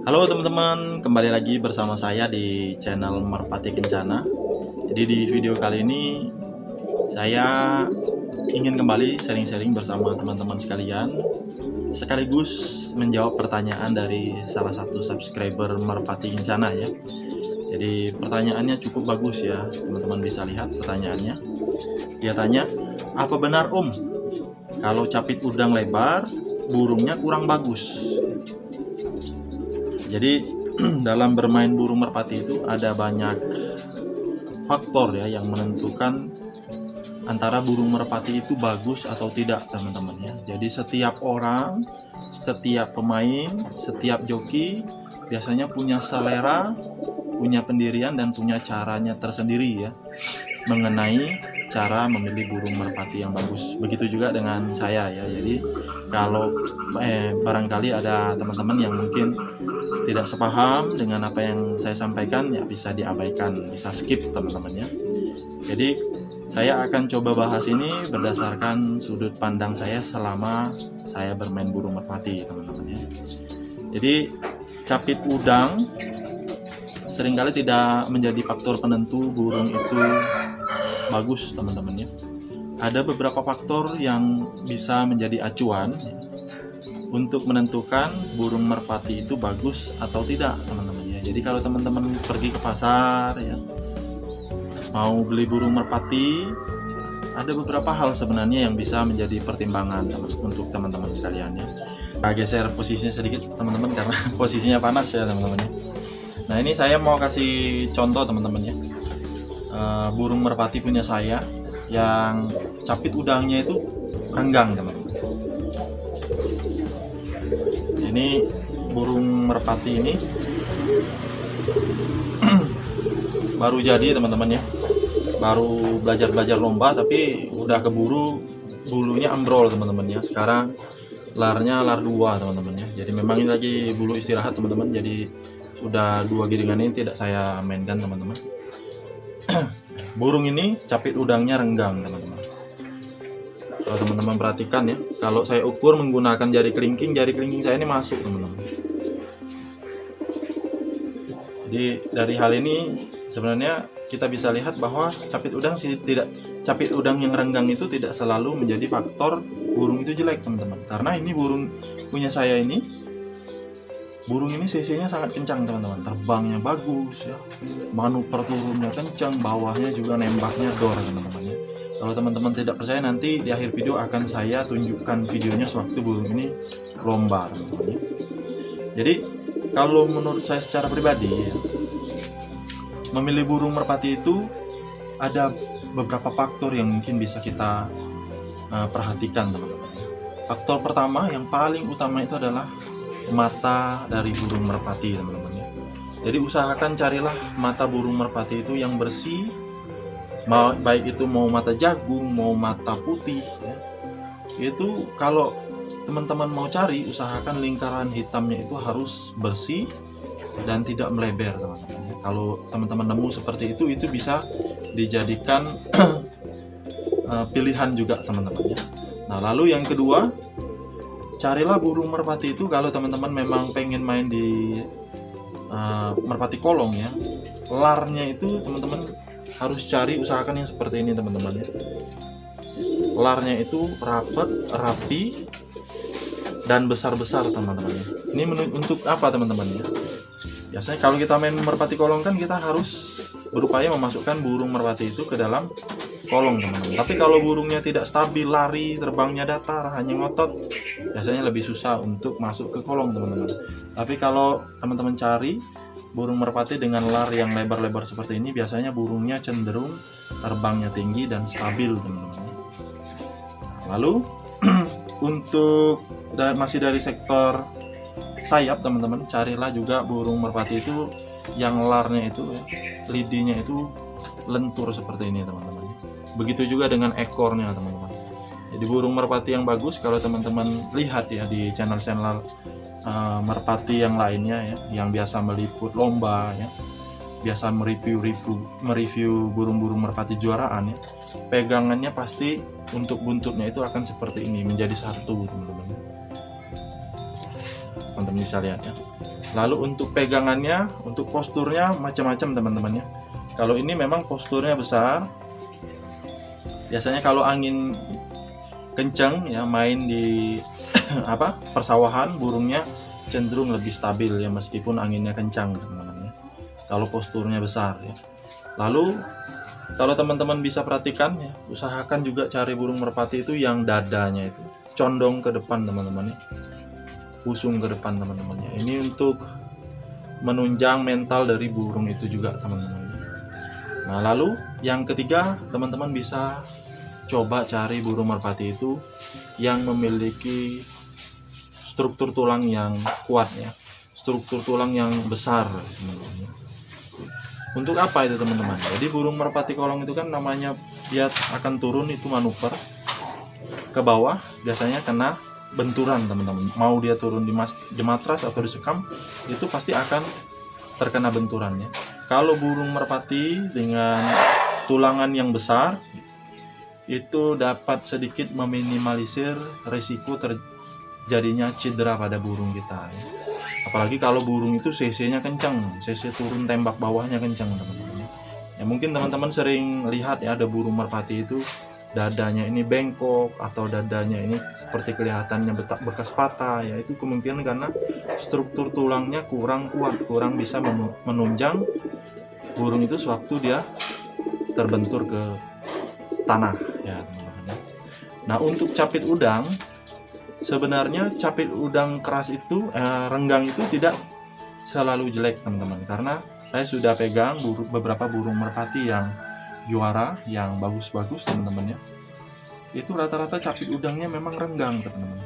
Halo teman-teman, kembali lagi bersama saya di channel Merpati Kencana. Jadi di video kali ini saya ingin kembali sharing-sharing bersama teman-teman sekalian, sekaligus menjawab pertanyaan dari salah satu subscriber Merpati Kencana ya. Jadi pertanyaannya cukup bagus ya, teman-teman bisa lihat pertanyaannya. Dia tanya, apa benar Om, kalau capit udang lebar, burungnya kurang bagus? Jadi dalam bermain burung merpati itu ada banyak faktor ya yang menentukan antara burung merpati itu bagus atau tidak teman-teman ya. Jadi setiap orang, setiap pemain, setiap joki biasanya punya selera, punya pendirian dan punya caranya tersendiri ya mengenai cara memilih burung merpati yang bagus. Begitu juga dengan saya ya. Jadi kalau barangkali ada teman-teman yang mungkin tidak sepaham dengan apa yang saya sampaikan, ya bisa diabaikan, bisa skip teman-teman ya. Jadi saya akan coba bahas ini berdasarkan sudut pandang saya selama saya bermain burung merpati teman-teman ya. Jadi capit udang seringkali tidak menjadi faktor penentu burung itu bagus teman-teman ya. Ada beberapa faktor yang bisa menjadi acuan untuk menentukan burung merpati itu bagus atau tidak teman-teman ya. Jadi kalau teman-teman pergi ke pasar ya, mau beli burung merpati, ada beberapa hal sebenarnya yang bisa menjadi pertimbangan untuk teman-teman sekalian ya. Nah, geser posisinya sedikit teman-teman karena posisinya panas ya teman-teman ya. Nah ini saya mau kasih contoh teman-teman ya. Burung merpati punya saya yang capit udangnya itu renggang teman-teman. Ini burung merpati ini baru jadi teman-teman ya, baru belajar lomba tapi udah keburu bulunya ambrol teman-teman ya. Sekarang larnya lar 2 teman-teman ya. Jadi memang ini lagi bulu istirahat teman-teman, jadi sudah 2 giringan ini tidak saya mainkan teman-teman. Burung ini capit udangnya renggang teman-teman. Kalau teman-teman perhatikan ya, kalau saya ukur menggunakan jari kelingking saya ini masuk teman-teman. Jadi dari hal ini sebenarnya kita bisa lihat bahwa capit udang yang renggang itu tidak selalu menjadi faktor burung itu jelek teman-teman. Karena ini burung punya saya ini, burung ini cc-nya sangat kencang teman-teman, terbangnya bagus ya, manuver turunnya kencang, bawahnya juga nembaknya dor teman-teman ya. Kalau teman-teman tidak percaya, nanti di akhir video akan saya tunjukkan videonya sewaktu burung ini lomba teman-teman ya. Jadi kalau menurut saya secara pribadi ya, memilih burung merpati itu ada beberapa faktor yang mungkin bisa kita perhatikan teman-teman. Faktor pertama yang paling utama itu adalah mata dari burung merpati teman-teman ya. Jadi usahakan carilah mata burung merpati itu yang bersih, baik itu mau mata jagung, mau mata putih ya. Itu kalau teman-teman mau cari, usahakan lingkaran hitamnya itu harus bersih dan tidak melebar teman-teman ya. Kalau teman-teman nemu seperti itu bisa dijadikan pilihan juga teman-teman ya. Nah lalu yang kedua, carilah burung merpati itu kalau teman-teman memang pengen main di merpati kolong ya, larnya itu teman-teman harus cari, usahakan yang seperti ini teman-teman ya. Larnya itu rapi dan besar-besar teman-teman ya. Ini untuk apa teman-teman ya? Biasanya kalau kita main merpati kolong kan kita harus berupaya memasukkan burung merpati itu ke dalam kolong teman-teman. Tapi kalau burungnya tidak stabil, lari, terbangnya datar, hanya ngotot, biasanya lebih susah untuk masuk ke kolong teman-teman. Tapi kalau teman-teman cari burung merpati dengan lar yang lebar-lebar seperti ini, biasanya burungnya cenderung terbangnya tinggi dan stabil teman-teman. Lalu untuk masih dari sektor sayap teman-teman, carilah juga burung merpati itu yang larnya itu lidinya itu lentur seperti ini teman-teman. Begitu juga dengan ekornya teman-teman. Jadi burung merpati yang bagus, kalau teman-teman lihat ya di channel-channel merpati yang lainnya ya, yang biasa meliput lomba ya, biasa mereview burung-burung merpati juaraan ya, pegangannya pasti untuk buntutnya itu akan seperti ini, menjadi satu teman-teman. Teman-teman bisa lihat ya. Lalu untuk pegangannya, untuk posturnya macam-macam teman-teman ya. Kalau ini memang posturnya besar. Biasanya kalau angin kencang ya, main di persawahan, burungnya cenderung lebih stabil ya meskipun anginnya kencang teman-teman ya. Kalau posturnya besar ya. Lalu kalau teman-teman bisa perhatikan ya, usahakan juga cari burung merpati itu yang dadanya itu condong ke depan teman-teman ya. Pusung ke depan teman-teman ya. Ini untuk menunjang mental dari burung itu juga teman-teman. Nah, lalu yang ketiga, teman-teman bisa coba cari burung merpati itu yang memiliki struktur tulang yang kuat ya, struktur tulang yang besar teman-teman. Untuk apa itu teman-teman? Jadi burung merpati kolong itu kan namanya dia akan turun itu manuver ke bawah, biasanya kena benturan teman-teman. Mau dia turun di matras atau di sekam, itu pasti akan terkena benturannya. Kalau burung merpati dengan tulangan yang besar, itu dapat sedikit meminimalisir risiko terjadinya cedera pada burung kita ya. Apalagi kalau burung itu cc-nya kencang, cc turun tembak bawahnya kencang teman-teman ya. Mungkin teman-teman sering lihat ya, ada burung merpati itu dadanya ini bengkok atau dadanya ini seperti kelihatannya bekas patah ya. Itu kemungkinan karena struktur tulangnya kurang kuat, kurang bisa menunjang burung itu sewaktu dia terbentur ke tanah ya teman-teman. Nah, untuk capit udang, sebenarnya capit udang keras itu renggang itu tidak selalu jelek teman-teman, karena saya sudah pegang beberapa burung merpati yang juara, yang bagus-bagus teman-teman ya. Itu rata-rata capit udangnya memang renggang teman-teman,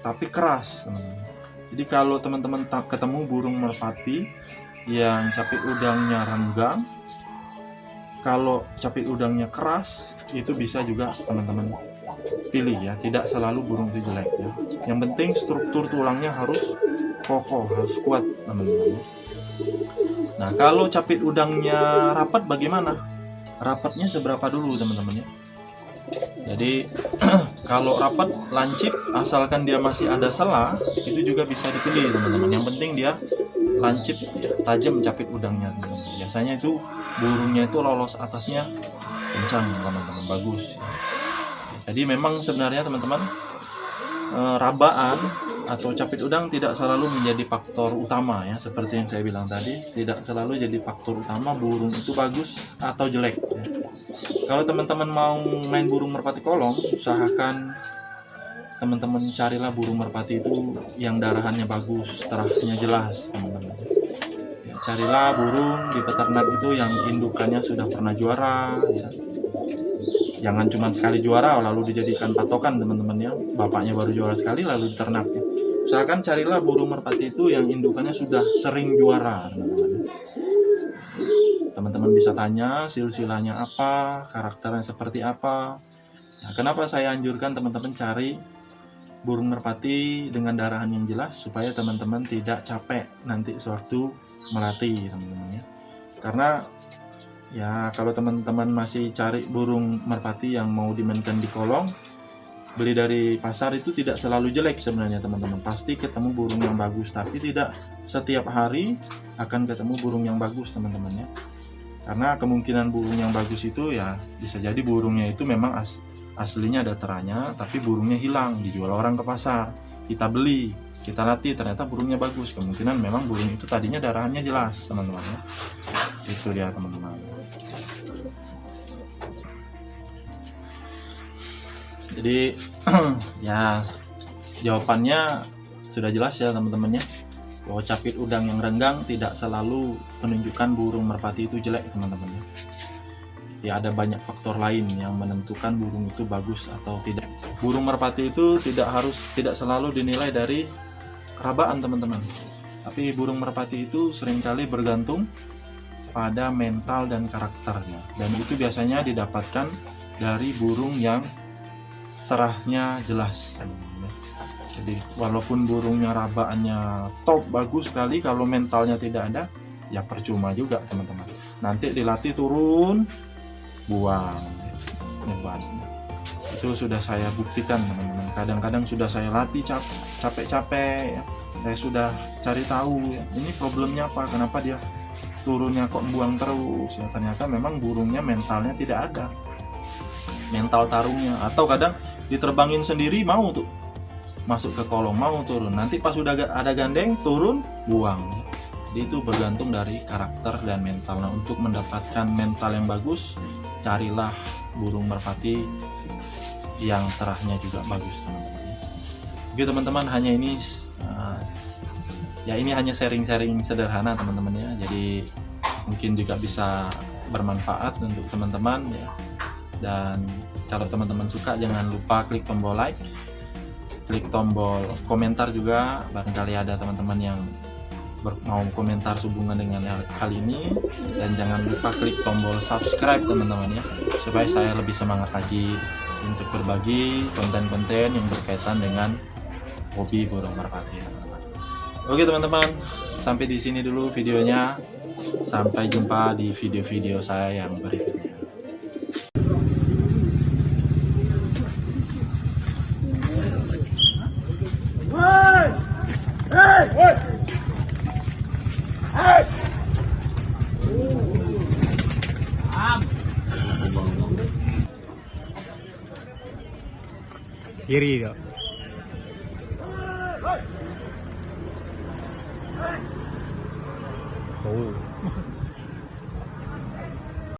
tapi keras teman-teman. Jadi kalau teman-teman ketemu burung merpati yang capit udangnya renggang, kalau capit udangnya keras, itu bisa juga teman-teman pilih ya, tidak selalu burung itu jelek ya. Yang penting struktur tulangnya harus kokoh, harus kuat teman-teman. Nah, kalau capit udangnya rapat bagaimana? Rapatnya seberapa dulu teman-teman ya. Jadi kalau rapat lancip, asalkan dia masih ada sela, itu juga bisa dipilih teman-teman. Yang penting dia lancip ya, tajam capit udangnya teman-teman. Biasanya itu burungnya itu lolos atasnya kencang teman-teman, bagus. Jadi memang sebenarnya teman-teman, rabaan atau capit udang tidak selalu menjadi faktor utama ya, seperti yang saya bilang tadi, tidak selalu jadi faktor utama burung itu bagus atau jelek ya. Kalau teman-teman mau main burung merpati kolong, usahakan teman-teman carilah burung merpati itu yang darahannya bagus, terahnya jelas teman-teman. Carilah burung di peternak itu yang indukannya sudah pernah juara ya. Jangan cuma sekali juara lalu dijadikan patokan teman-teman ya, bapaknya baru juara sekali lalu diternak ya. Usahakan carilah burung merpati itu yang indukannya sudah sering juara teman-teman. Teman-teman bisa tanya silsilahnya apa, karakternya seperti apa. Nah, kenapa saya anjurkan teman-teman cari burung merpati dengan darahan yang jelas, supaya teman-teman tidak capek nanti sewaktu melatih teman-teman ya. Karena ya kalau teman-teman masih cari burung merpati yang mau dimainkan di kolong, beli dari pasar itu tidak selalu jelek sebenarnya teman-teman. Pasti ketemu burung yang bagus, tapi tidak setiap hari akan ketemu burung yang bagus teman-teman ya. Karena kemungkinan burung yang bagus itu ya bisa jadi burungnya itu memang aslinya ada teranya, tapi burungnya hilang, dijual orang ke pasar. Kita beli, kita latih, ternyata burungnya bagus. Kemungkinan memang burung itu tadinya darahannya jelas teman-teman ya. Itu dia teman-teman. Jadi ya jawabannya sudah jelas ya teman-teman ya, bahwa capit udang yang renggang tidak selalu menunjukkan burung merpati itu jelek teman-teman ya. Ya ada banyak faktor lain yang menentukan burung itu bagus atau tidak. Burung merpati itu tidak selalu dinilai dari rabaan teman-teman, tapi burung merpati itu seringkali bergantung pada mental dan karakternya, dan itu biasanya didapatkan dari burung yang terahnya jelas. Jadi walaupun burungnya rabaannya top bagus sekali, kalau mentalnya tidak ada ya percuma juga teman-teman. Nanti dilatih turun buang. Itu sudah saya buktikan teman-teman. Kadang-kadang sudah saya latih capek-capek ya. Saya sudah cari tahu ya, ini problemnya apa, kenapa dia turunnya kok buang terus ya. Ternyata memang burungnya mentalnya tidak ada, mental tarungnya. Atau kadang diterbangin sendiri mau tuh masuk ke kolong, mau turun, nanti pas sudah ada gandeng turun buang. Jadi itu bergantung dari karakter dan mental. Nah, untuk mendapatkan mental yang bagus, carilah burung merpati yang terahnya juga bagus teman-teman. Oke teman-teman, hanya ini ya ini hanya sharing-sharing sederhana teman-teman ya. Jadi mungkin juga bisa bermanfaat untuk teman-teman ya. Dan kalau teman-teman suka, jangan lupa klik tombol like, klik tombol komentar juga. Barangkali ada teman-teman yang mau komentar sehubungan dengan hal ini. Dan jangan lupa klik tombol subscribe teman-teman ya, supaya saya lebih semangat lagi untuk berbagi konten-konten yang berkaitan dengan hobi burung merpati teman-teman. Oke teman-teman, sampai di sini dulu videonya. Sampai jumpa di video-video saya yang berikutnya. Kiri itu. Oh.